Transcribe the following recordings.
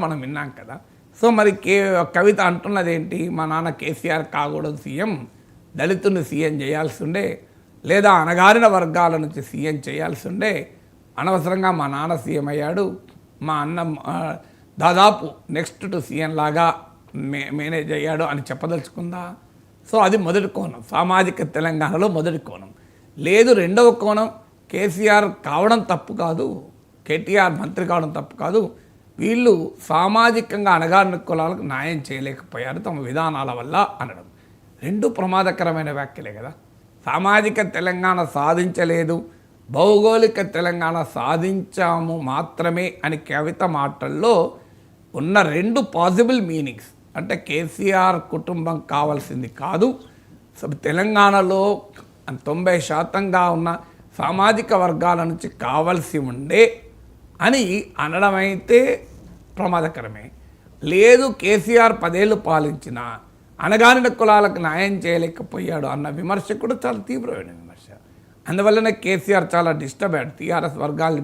మనం విన్నాం కదా. సో మరి కవిత అంటున్నది ఏంటి, మా నాన్న కేసీఆర్ కాకూడదు సీఎం, దళితుని సీఎం చేయాల్సి ఉండే, లేదా అణగారిన వర్గాల నుంచి సీఎం చేయాల్సి ఉండే, అనవసరంగా మా నాన్న సీఎం అయ్యాడు, మా అన్న దాదాపు నెక్స్ట్ టు సీఎం లాగా మేనేజ్ అయ్యాడు అని చెప్పదలుచుకుందా? సో అది మొదటి కోణం, సామాజిక తెలంగాణలో మొదటి కోణం. లేదు, రెండవ కోణం, కేసీఆర్ కావడం తప్పు కాదు, కేటీఆర్ మంత్రి కావడం తప్పు కాదు, వీళ్ళు సామాజికంగా అణగారిన కులాలకు న్యాయం చేయలేకపోయారు తమ విధానాల వల్ల అనడం. రెండు ప్రమాదకరమైన వ్యాఖ్యలే కదా. సామాజిక తెలంగాణ సాధించలేదు, భౌగోళిక తెలంగాణ సాధించాము మాత్రమే అని కవిత మాటల్లో ఉన్న రెండు పాసిబుల్ మీనింగ్స్. అంటే కేసీఆర్ కుటుంబం కావాల్సింది కాదు, తెలంగాణలో 90% ఉన్న సామాజిక వర్గాల నుంచి కావలసి ఉండే అని అనడం అయితే ప్రమాదకరమే. లేదు, కేసీఆర్ 10 ఏళ్ళు పాలించిన అణగారిన కులాలకు న్యాయం చేయలేకపోయాడు అన్న విమర్శ కూడా చాలా తీవ్రమైన విమర్శ. అందువల్లనే కేసీఆర్ చాలా డిస్టర్బ్ అయ్యాడు.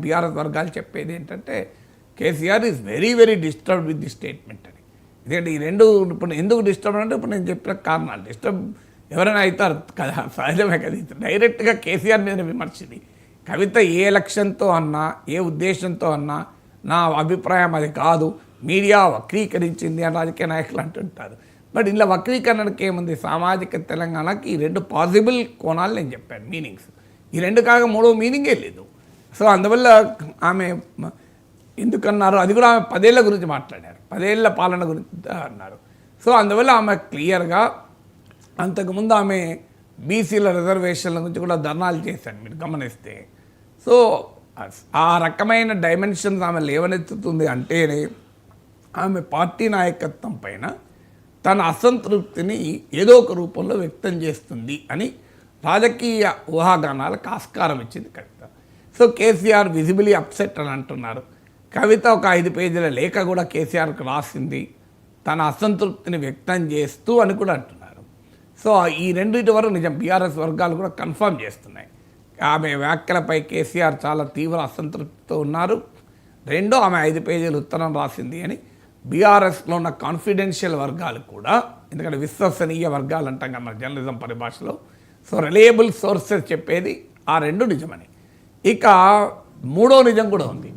బీఆర్ఎస్ వర్గాలు చెప్పేది ఏంటంటే KCR is very very disturbed with the statement అని. ఎందుకంటే ఈ రెండు ఇప్పుడు ఎందుకు డిస్టర్బ్ అంటే ఇప్పుడు నేను చెప్పిన కారణాలు. డిస్టర్బ్ ఎవరైనా అవుతారు కదా, సహజమే కదా. డైరెక్ట్గా కేసీఆర్ మీద విమర్శది. కవిత ఏ లక్ష్యంతో అన్నా, ఏ ఉద్దేశంతో అన్నా నా అభిప్రాయం అది కాదు, మీడియా వక్రీకరించింది అని రాజకీయ నాయకులు అంటుంటారు. బట్ ఇలా వక్రీకరణకి ఏముంది? సామాజిక తెలంగాణకి ఈ రెండు పాసిబుల్ కోణాలు నేను చెప్పాను, మీనింగ్స్. ఈ రెండు కాక మూడో మీనింగే లేదు. సో అందువల్ల ఆమె ఎందుకన్నారు, అది కూడా ఆమె 10 ఏళ్ల గురించి మాట్లాడారు, 10 ఏళ్ల పాలన గురించి అన్నారు. సో అందువల్ల ఆమె క్లియర్గా, అంతకుముందు ఆమె బీసీల రిజర్వేషన్ల గురించి కూడా ధర్నాలు చేశాను మీరు గమనిస్తే. సో ఆ రకమైన డైమెన్షన్స్ ఆమె లేవనెత్తుతుంది అంటేనే ఆమె పార్టీ నాయకత్వం పైన తన అసంతృప్తిని ఏదో ఒక రూపంలో వ్యక్తం చేస్తుంది అని రాజకీయ ఊహాగానాలకు ఆస్కారం ఇచ్చింది కవిత. సో కేసీఆర్ విజిబిలీ అప్సెట్ అని అంటున్నారు. కవిత ఒక 5 పేజీల లేఖ కూడా కేసీఆర్కు రాసింది తన అసంతృప్తిని వ్యక్తం చేస్తూ అని కూడా అంటున్నారు. సో ఈ రెండింటి వరకు నిజం బీఆర్ఎస్ వర్గాలు కూడా కన్ఫర్మ్ చేస్తున్నాయి. ఆమె వ్యాఖ్యలపై కేసీఆర్ చాలా తీవ్ర అసంతృప్తితో ఉన్నారు. రెండో, ఆమె 5 పేజీల ఉత్తరం రాసింది అని బీఆర్ఎస్లో ఉన్న కాన్ఫిడెన్షియల్ వర్గాలు కూడా, ఎందుకంటే విశ్వసనీయ వర్గాలు అంటాం కదా మన జర్నలిజం పరిభాషలో, సో రిలయబుల్ సోర్సెస్ చెప్పేది ఆ రెండు నిజమని. ఇక మూడో నిజం కూడా ఉంది.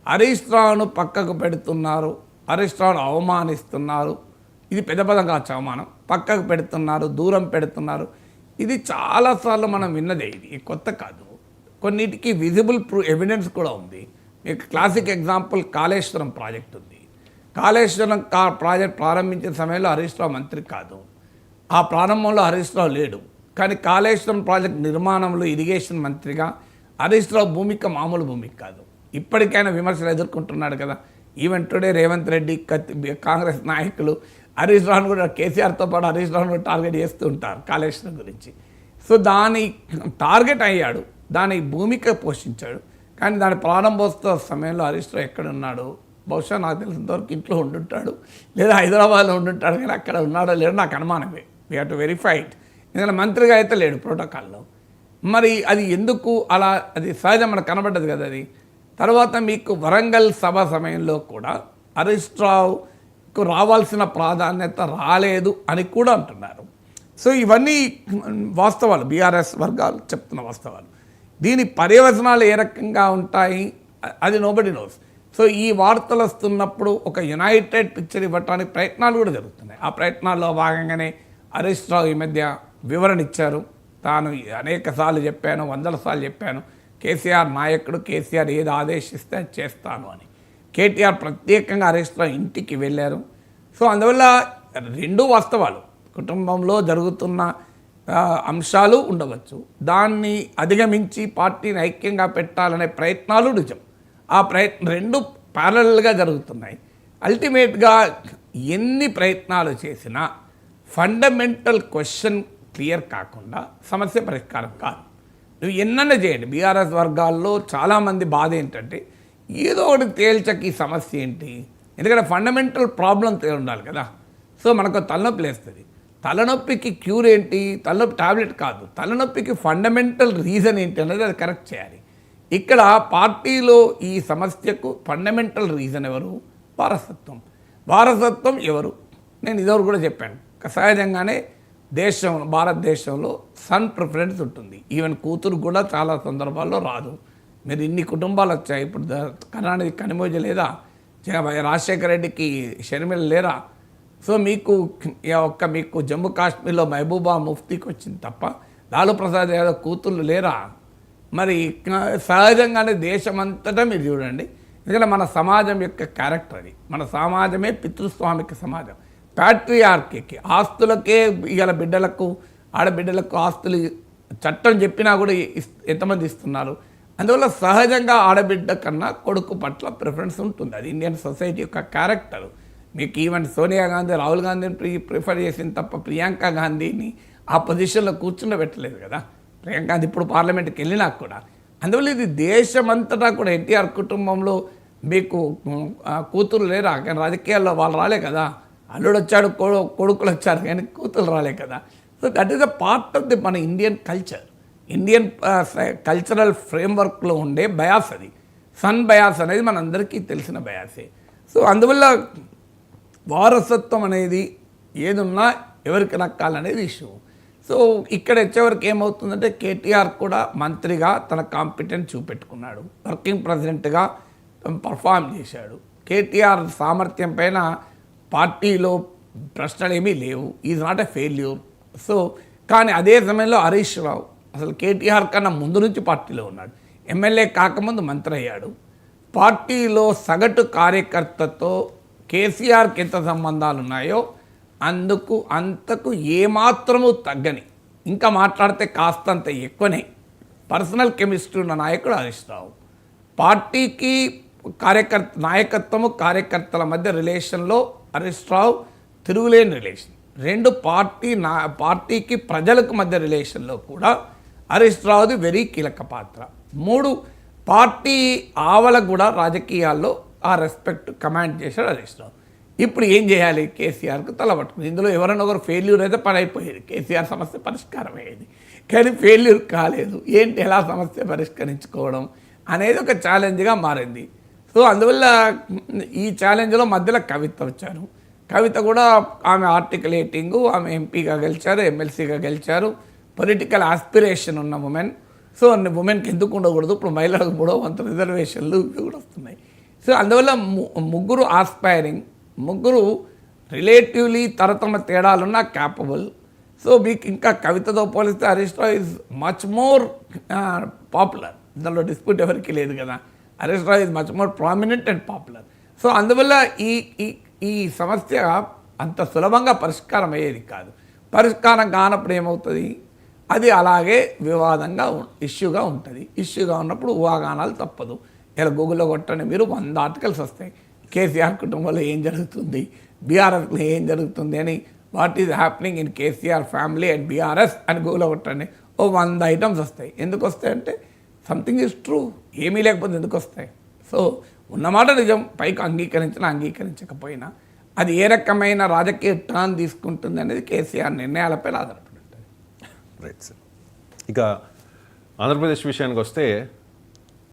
హరీష్ రావును పక్కకు పెడుతున్నారు, హరీష్ రావును అవమానిస్తున్నారు. ఇది పెద్ద పదం కావచ్చు, అవమానం. పక్కకు పెడుతున్నారు, దూరం పెడుతున్నారు. ఇది చాలాసార్లు మనం విన్నదే, ఇది కొత్త కాదు. కొన్నిటికి విజిబుల్ ఎవిడెన్స్ కూడా ఉంది. మీకు క్లాసిక్ ఎగ్జాంపుల్ కాళేశ్వరం ప్రాజెక్ట్ ఉంది. కాళేశ్వరం ప్రాజెక్ట్ ప్రారంభించిన సమయంలో హరీష్ రావు మంత్రి కాదు, ఆ ప్రారంభంలో హరీష్ రావు లేడు. కానీ కాళేశ్వరం ప్రాజెక్ట్ నిర్మాణంలో ఇరిగేషన్ మంత్రిగా హరీష్ రావు భూమిక మామూలు భూమిక కాదు. ఇప్పటికైనా విమర్శలు ఎదుర్కొంటున్నాడు కదా. ఈవెన్ టుడే రేవంత్ రెడ్డి, కాంగ్రెస్ నాయకులు హరీష్ రావును కూడా, కేసీఆర్తో పాటు హరీష్ రావును కూడా టార్గెట్ చేస్తూ ఉంటారు కాళేశ్వరం గురించి. సో దాని టార్గెట్ అయ్యాడు, దాని భూమిక పోషించాడు. కానీ దాని ప్రారంభోత్సవ సమయంలో హరీష్ రావు ఎక్కడున్నాడు? బహుశా నాకు తెలిసినంతవరకు ఇంట్లో ఉండుంటాడు, లేదా హైదరాబాద్లో ఉండుంటాడు. కానీ అక్కడ ఉన్నాడో లేడో నాకు అనుమానమే. We have to verify it. ఎందుకంటే మంత్రిగా అయితే లేడు ప్రోటోకాల్లో. మరి అది ఎందుకు అలా, అది సహజం మనకు కనబడ్డది కదా అది. తర్వాత మీకు వరంగల్ సభ సమయంలో కూడా హరీష్ రావుకు రావాల్సిన ప్రాధాన్యత రాలేదు అని కూడా అంటున్నారు. సో ఇవన్నీ వాస్తవాలు, బీఆర్ఎస్ వర్గాలు చెప్తున్న వాస్తవాలు. దీని పర్యవసనాలు ఏ రకంగా ఉంటాయి అది నోబడి నోస్. సో ఈ వార్తలు వస్తున్నప్పుడు ఒక యునైటెడ్ పిక్చర్ ఇవ్వటానికి ప్రయత్నాలు కూడా జరుగుతున్నాయి. ఆ ప్రయత్నాల్లో భాగంగానే హరీష్ రావు ఈ మధ్య వివరణ ఇచ్చారు. తాను అనేక సార్లు చెప్పాను, 100 సార్లు చెప్పాను, కేసీఆర్ నాయకుడు, కేసీఆర్ ఏది ఆదేశిస్తే అది చేస్తాను అని. కేటీఆర్ ప్రత్యేకంగా హరీష్ రావు ఇంటికి వెళ్ళారు. సో అందువల్ల రెండు వాస్తవాలు, కుటుంబంలో జరుగుతున్న అంశాలు ఉండవచ్చు, దాన్ని అధిగమించి పార్టీని ఐక్యంగా పెట్టాలనే ప్రయత్నాలు నిజం. ఆ ప్రయత్నం రెండు ప్యారలల్గా జరుగుతున్నాయి. అల్టిమేట్గా ఎన్ని ప్రయత్నాలు చేసినా ఫండమెంటల్ క్వశ్చన్ క్లియర్ కాకుండా సమస్య పరిష్కారం కాదు. నువ్వు ఎన్నన్నా చేయండి. బీఆర్ఎస్ వర్గాల్లో చాలామంది బాధ ఏంటంటే ఏదో ఒకటి తేల్చక ఈ సమస్య ఏంటి, ఎందుకంటే ఫండమెంటల్ ప్రాబ్లం ఉండాలి కదా. సో మనకు తలనొప్పి లేస్తుంది. తలనొప్పికి క్యూర్ ఏంటి? తలనొప్పి టాబ్లెట్ కాదు, తలనొప్పికి ఫండమెంటల్ రీజన్ ఏంటి అనేది అది కరెక్ట్ చేయాలి. ఇక్కడ పార్టీలో ఈ సమస్యకు ఫండమెంటల్ రీజన్ ఎవరు? వారసత్వం ఎవరు? నేను ఇదివరకు కూడా చెప్పాను. సహజంగానే భారతదేశంలో సన్ ప్రిఫరెన్స్ ఉంటుంది. ఈవెన్ కూతురు కూడా చాలా సందర్భాల్లో రాదు. మీరు ఇన్ని కుటుంబాలు వచ్చాయి. ఇప్పుడు కరుణానిధి కనిమోజ లేదా, రాజశేఖర రెడ్డికి షర్మిల లేరా? సో మీకు జమ్మూ కాశ్మీర్లో మహబూబా ముఫ్తీకి వచ్చింది తప్ప లాలూ ప్రసాద్ యాదవ్ కూతుళ్ళు లేరా? మరి సహజంగానే దేశమంతటా మీరు చూడండి. ఎందుకంటే మన సమాజం యొక్క క్యారెక్టర్ అది. మన సమాజమే పితృస్వామిక సమాజం. ప్యాట్రియార్కీకి ఆస్తులకే ఇవాళ బిడ్డలకు ఆడబిడ్డలకు ఆస్తులు చట్టం చెప్పినా కూడా ఎంతమంది ఇస్తున్నారు? అందువల్ల సహజంగా ఆడబిడ్డ కన్నా కొడుకు పట్ల ప్రిఫరెన్స్ ఉంటుంది. అది ఇండియన్ సొసైటీ యొక్క క్యారెక్టర్. మీకు ఈవెన్ సోనియా గాంధీ రాహుల్ గాంధీని ప్రిఫర్ చేసింది తప్ప ప్రియాంక గాంధీని ఆ పొజిషన్లో కూర్చుండబెట్టలేదు కదా. ప్రియాంక గాంధీ ఇప్పుడు పార్లమెంట్కి వెళ్ళినా కూడా. అందువల్ల ఇది దేశమంతటా కూడా ఎన్టీఆర్ కుటుంబంలో మీకు కూతురు లేరా? కానీ రాజకీయాల్లో వాళ్ళు రాలే కదా. అల్లుడు వచ్చాడు, కొడుకులు వచ్చారు, కానీ కూతురు రాలే కదా. So that is a part of the మన ఇండియన్ కల్చర్. ఇండియన్ కల్చరల్ ఫ్రేమ్వర్క్లో ఉండే బయాస్ అది. సన్ బయాస్ అనేది మనందరికీ తెలిసిన బయాసే. సో అందువల్ల వారసత్వం అనేది ఏదున్నా ఎవరికి నక్కాలనేది ఇష్యూ. సో ఇక్కడ వచ్చేవరకు ఏమవుతుందంటే కేటీఆర్ కూడా మంత్రిగా తన కాంపిటెన్స్ చూపెట్టుకున్నాడు. వర్కింగ్ ప్రెసిడెంట్గా పర్ఫామ్ చేశాడు. కేటీఆర్ సామర్థ్యం పైన పార్టీలో ప్రశ్నలు ఏమీ లేవు. Is not a failure. So కానీ అదే సమయంలో హరీష్ రావు అసలు కేటీఆర్ కన్నా ముందు నుంచి పార్టీలో ఉన్నాడు. ఎమ్మెల్యే కాకముందు మంత్రి అయ్యాడు. పార్టీలో సగటు కార్యకర్తతో కేసీఆర్కి ఎంత సంబంధాలు ఉన్నాయో అంతకు ఏమాత్రము తగ్గని, ఇంకా మాట్లాడితే కాస్తంత ఎక్కువనే పర్సనల్ కెమిస్ట్రీ ఉన్న నాయకుడు హరీష్ రావు. పార్టీకి నాయకత్వము కార్యకర్తల మధ్య రిలేషన్లో హరీష్ రావు తిరుగులేని రిలేషన్. రెండు పార్టీకి ప్రజలకు మధ్య రిలేషన్లో కూడా హరీష్ రావుది వెరీ కీలక పాత్ర. మూడు, పార్టీ ఆవల కూడా రాజకీయాల్లో ఆ రెస్పెక్ట్ కమాండ్ చేశాడు హరీష్ రావు. ఇప్పుడు ఏం చేయాలి? కేసీఆర్కు తలబట్టుకుంది. ఇందులో ఎవరైనా ఒకరు ఫెయిల్యూర్ అయితే పని అయిపోయేది, కేసీఆర్ సమస్య పరిష్కారం అయ్యేది. కానీ ఫెయిల్యూర్ కాలేదు. ఏంటి ఎలా సమస్య పరిష్కరించుకోవడం అనేది ఒక ఛాలెంజ్గా మారింది. సో అందువల్ల ఈ ఛాలెంజ్లో మధ్యలో కవిత వచ్చారు. కవిత కూడా ఆమె ఆర్టికులేటింగ్, ఆమె ఎంపీగా గెలిచారు, ఎమ్మెల్సీగా గెలిచారు. పొలిటికల్ ఆస్పిరేషన్ ఉన్న ఉమెన్. సో ఉమెన్కి ఎందుకు ఉండకూడదు? ఇప్పుడు మహిళలకు కూడా కొంత రిజర్వేషన్లు ఇవి కూడా వస్తున్నాయి. సో అందువల్ల ముగ్గురు ఆస్పైరింగ్, ముగ్గురు రిలేటివ్లీ తరతమ తేడాలున్న క్యాపబుల్. సో మీకు ఇంకా కవితతో పోలిస్తే Harish Rao is much more popular. దానిలో డిస్ప్యూట్ ఎవరికి లేదు కదా. Harish Rao is much more prominent and popular. So అందువల్ల ఈ సమస్య అంత సులభంగా పరిష్కారం అయ్యేది కాదు. పరిష్కారం కానప్పుడు ఏమవుతుంది? అది అలాగే వివాదంగా ఇష్యూగా ఉంటుంది. ఇష్యూగా ఉన్నప్పుడు ఊహాగానాలు తప్పదు. ఇలా గూగుల్లో కొట్టండి మీరు 100 ఆర్టికల్స్ వస్తాయి. కేసీఆర్ కుటుంబంలో ఏం జరుగుతుంది, బీఆర్ఎస్లో ఏం జరుగుతుంది అని, what is happening in KCR family and BRS అని గూగుల్లో కొట్టండి. 100 ఐటమ్స్ వస్తాయి. ఎందుకు వస్తాయంటే సంథింగ్ ఈజ్ ట్రూ. ఏమీ లేకపోతే ఎందుకు వస్తాయి? సో ఉన్నమాట నిజం. పైకి అంగీకరించకపోయినా అది ఏ రకమైన రాజకీయ టర్న్ తీసుకుంటుంది అనేది కేసీఆర్ నిర్ణయాలపై ఆధారపడి ఉంటుంది. Right sir. ఇక ఆంధ్రప్రదేశ్ విషయానికి వస్తే